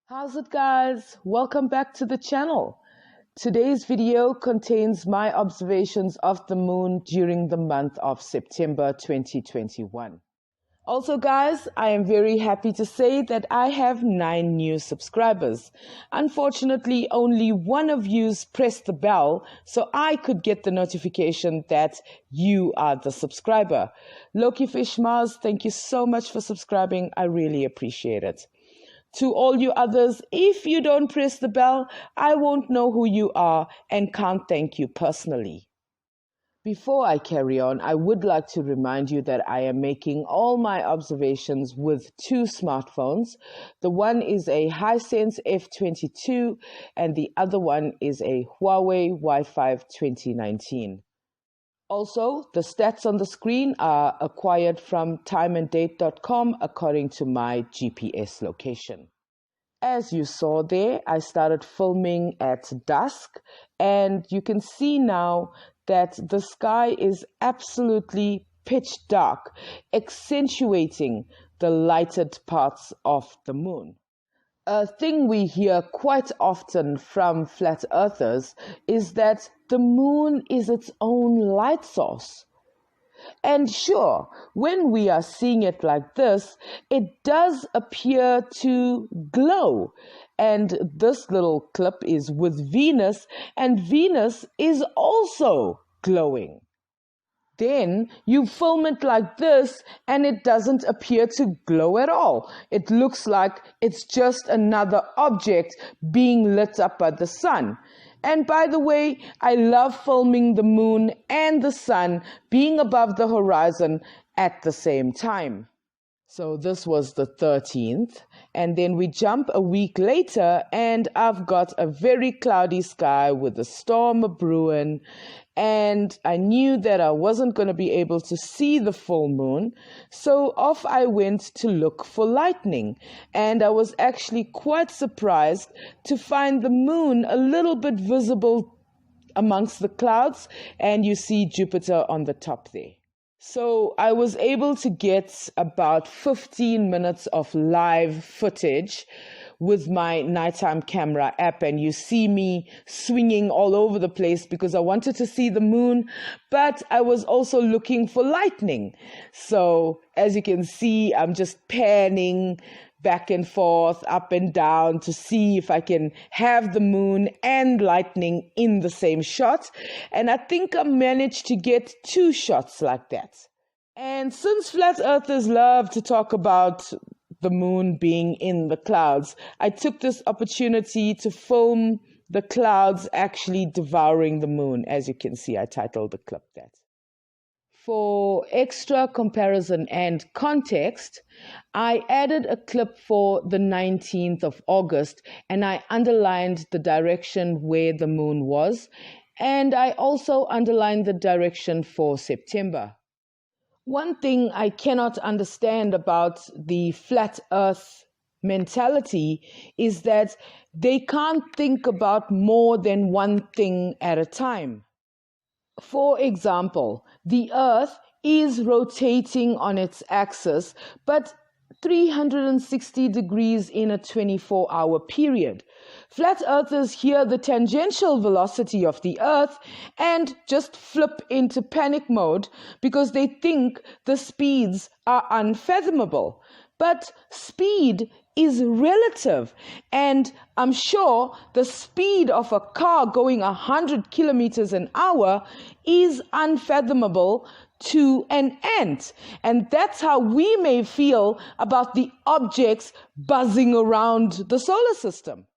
How's it, guys? Welcome back to the channel. Today's video contains my observations of the moon during the month of September 2021. Also, guys, I am very happy to say that I have 9 new subscribers. Unfortunately, only one of you's pressed the bell so I could get the notification that you are the subscriber. Loki Fish Mars, thank you so much for subscribing. I really appreciate it. To all you others, if you don't press the bell, I won't know who you are and can't thank you personally. Before I carry on, I would like to remind you that I am making all my observations with 2 smartphones. The one is a Hisense F22 and the other one is a Huawei Wi-Fi 2019. Also, the stats on the screen are acquired from timeanddate.com according to my GPS location. As you saw there, I started filming at dusk, and you can see now that the sky is absolutely pitch dark, accentuating the lighted parts of the moon. A thing we hear quite often from flat earthers is that the moon is its own light source. And sure, when we are seeing it like this, it does appear to glow. And this little clip is with Venus, and Venus is also glowing. Then you film it like this and it doesn't appear to glow at all. It looks like it's just another object being lit up by the sun. And by the way, I love filming the moon and the sun being above the horizon at the same time. So this was the 13th, and then we jump a week later and I've got a very cloudy sky with a storm a-brewing, and I knew that I wasn't going to be able to see the full moon, so off I went to look for lightning, and I was actually quite surprised to find the moon a little bit visible amongst the clouds, and you see Jupiter on the top there. So I was able to get about 15 minutes of live footage with my nighttime camera app, and you see me swinging all over the place because I wanted to see the moon, but I was also looking for lightning. So as you can see, I'm just panning back and forth, up and down to see if I can have the moon and lightning in the same shot. And I think I managed to get 2 shots like that. And since flat earthers love to talk about the moon being in the clouds, I took this opportunity to film the clouds actually devouring the moon. As you can see, I titled the clip that. For extra comparison and context, I added a clip for the 19th of August and I underlined the direction where the moon was, and I also underlined the direction for September. One thing I cannot understand about the flat earth mentality is that they can't think about more than one thing at a time. For example, the Earth is rotating on its axis, but 360 degrees in a 24-hour period. Flat earthers hear the tangential velocity of the Earth and just flip into panic mode because they think the speeds are unfathomable. But speed is relative, and I'm sure the speed of a car going 100 kilometers an hour is unfathomable to an ant. And that's how we may feel about the objects buzzing around the solar system.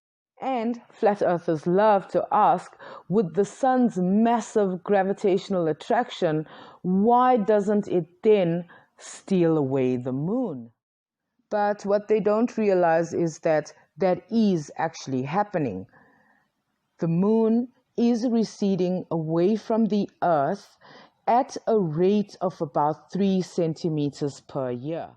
And flat earthers love to ask, with the sun's massive gravitational attraction, why doesn't it then steal away the moon? But what they don't realize is that that is actually happening. The moon is receding away from the Earth at a rate of about 3 centimeters per year.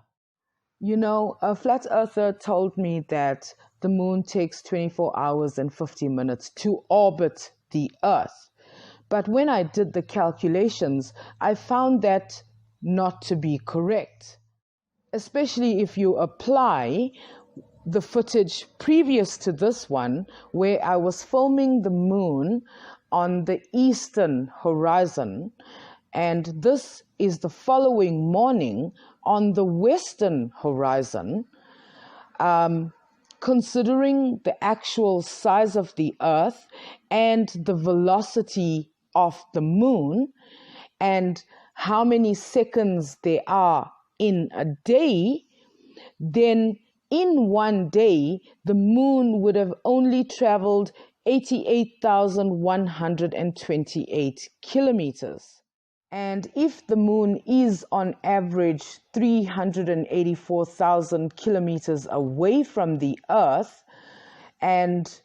You know, a flat earther told me that the moon takes 24 hours and 50 minutes to orbit the Earth. But when I did the calculations, I found that not to be correct. Especially if you apply the footage previous to this one where I was filming the moon on the eastern horizon, and this is the following morning on the western horizon. Considering the actual size of the Earth and the velocity of the moon and how many seconds there are in a day, then in one day, the moon would have only traveled 88,128 kilometers. And if the moon is on average 384,000 kilometers away from the Earth, and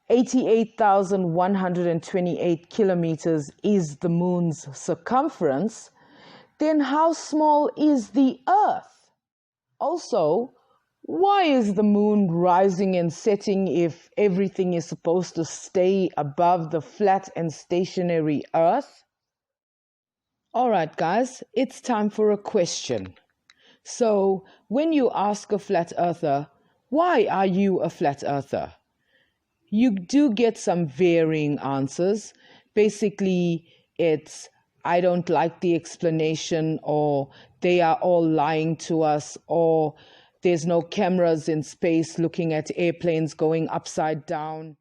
88,128 kilometers is the moon's circumference, then how small is the Earth? Also, why is the moon rising and setting if everything is supposed to stay above the flat and stationary Earth? All right, guys, it's time for a question. So, when you ask a flat earther, why are you a flat earther? You do get some varying answers. Basically, it's, I don't like the explanation, or they are all lying to us, or there's no cameras in space looking at airplanes going upside down.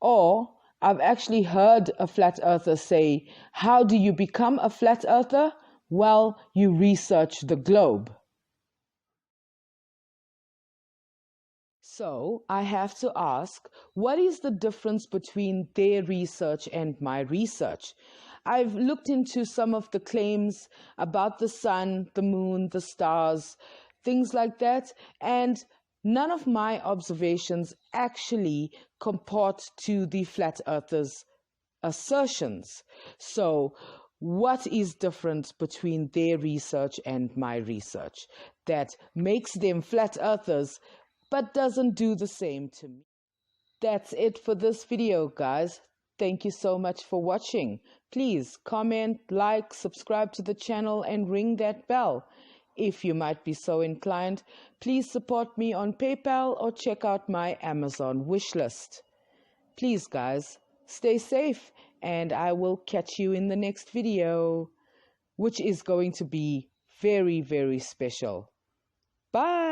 Or I've actually heard a flat earther say, how do you become a flat earther? Well, you research the globe. So I have to ask, what is the difference between their research and my research? I've looked into some of the claims about the sun, the moon, the stars, things like that, and none of my observations actually comport to the flat earthers' assertions. So what is different between their research and my research that makes them flat earthers but doesn't do the same to me? That's it for this video, guys. Thank you so much for watching. Please comment, like, subscribe to the channel, and ring that bell. If you might be so inclined, please support me on PayPal or check out my Amazon wishlist. Please, guys, stay safe, and I will catch you in the next video, which is going to be very, very special. Bye.